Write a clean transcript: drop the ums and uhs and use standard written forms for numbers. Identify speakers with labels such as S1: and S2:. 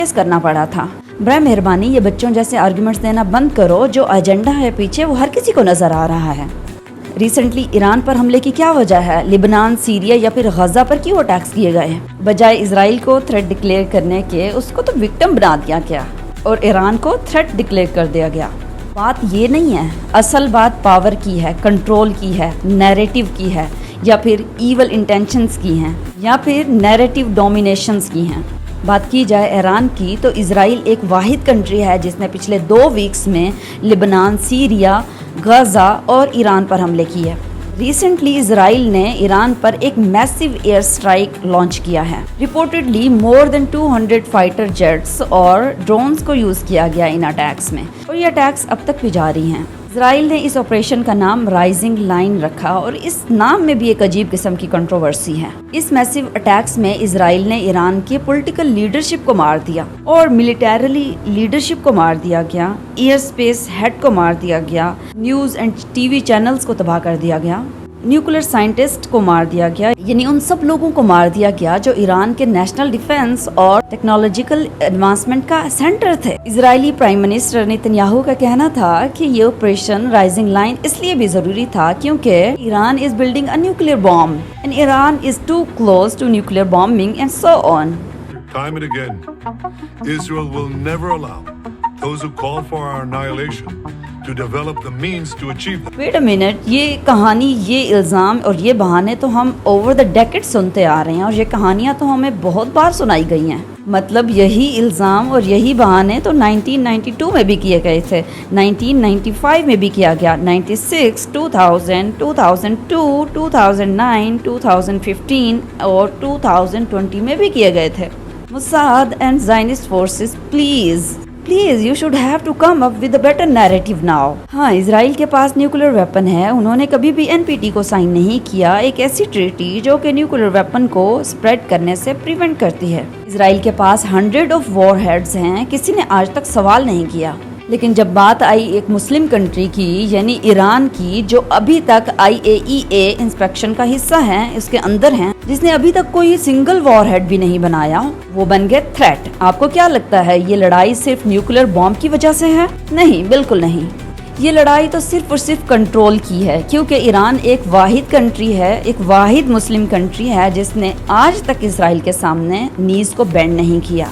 S1: Face करना पड़ा था। बराए मेहरबानी ये बच्चों जैसे आर्गुमेंट्स देना बंद करो, जो एजेंडा है पीछे वो हर किसी को नजर आ रहा है। रिसेंटली ईरान पर हमले की क्या वजह है? लिबनान, सीरिया या फिर गजा पर क्यों अटैक्स किए गए? बजाय इसराइल को थ्रेट डिक्लेयर करने के उसको तो विक्टिम बना दिया गया और ईरान को थ्रेट डिक्लेयर कर दिया गया। बात ये नहीं है, असल बात पावर की है, कंट्रोल की है, नैरेटिव की है, या फिर ईवल इंटेंशंस की हैं, या फिर नैरेटिव डोमिनेशंस की हैं। बात की जाए ईरान की तो इसराइल एक वाहिद कंट्री है जिसने पिछले 2 वीक्स में लिबनान, सीरिया, गजा और ईरान पर हमले किए। रिसेंटली इसराइल ने ईरान पर एक मैसिव एयर स्ट्राइक लॉन्च किया है। Reportedly more than 200 fighter jets और ड्रोन्स को यूज किया गया इन अटैक्स में, और ये अटैक्स अब तक भी जारी हैं। इसराइल ने इस ऑपरेशन का नाम राइजिंग लाइन रखा और इस नाम में भी एक अजीब किस्म की कंट्रोवर्सी है। इस मैसिव अटैक्स में इसराइल ने ईरान के पॉलिटिकल लीडरशिप को मार दिया और मिलिटरी लीडरशिप को मार दिया गया, एयर स्पेस हेड को मार दिया गया, न्यूज़ एंड टीवी चैनल्स को तबाह कर दिया गया, न्यूक्लियर साइंटिस्ट को मार दिया गया, यानी उन सब लोगों को मार दिया गया जो ईरान के नेशनल डिफेंस और टेक्नोलॉजिकल एडवांसमेंट का सेंटर थे। इजरायली प्राइम मिनिस्टर नेतन्याहू का कहना था कि ये ऑपरेशन राइजिंग लाइन इसलिए भी जरूरी था क्योंकि Iran is building a nuclear bomb and Iran is too close to nuclear bombing and so on.
S2: Time and again, Israel will never allow those who call for our annihilation to develop the means to achieve that.
S1: Wait a minute, ये कहानी, ये इल्ज़ाम और ये बहाने तो हम over the decade सुनते आ रहे हैं और ये कहानियाँ तो हमें बहुत बार सुनाई गई हैं। मतलब यही इल्ज़ाम और यही बहाने तो 1992 में भी किए गए थे, 1995 में भी किया गया, 96, 2000, 2002, 2009, 2015 और 2020 में भी किए गए थे। Mossad and Zionist forces, please you should have to come up with a better narrative now. हाँ, इसराइल के पास न्यूक्लियर वेपन है, उन्होंने कभी भी एनपीटी को साइन नहीं किया, एक ऐसी ट्रीटी जो कि न्यूक्लियर वेपन को स्प्रेड करने से प्रिवेंट करती है। इसराइल के पास 100 ऑफ वॉर हेड्स हैं, किसी ने आज तक सवाल नहीं किया। लेकिन जब बात आई एक मुस्लिम कंट्री की यानी ईरान की, जो अभी तक IAEA इंस्पेक्शन का हिस्सा है, इसके अंदर हैं, जिसने अभी तक कोई सिंगल वॉर हेड भी नहीं बनाया, वो बन गए थ्रेट। आपको क्या लगता है ये लड़ाई सिर्फ न्यूक्लियर बॉम्ब की वजह से है? नहीं, बिल्कुल नहीं। ये लड़ाई तो सिर्फ और सिर्फ कंट्रोल की है, क्योंकि ईरान एक वाहिद कंट्री है, एक वाहिद मुस्लिम कंट्री है जिसने आज तक इसराइल के सामने नीज को बेंड नहीं किया।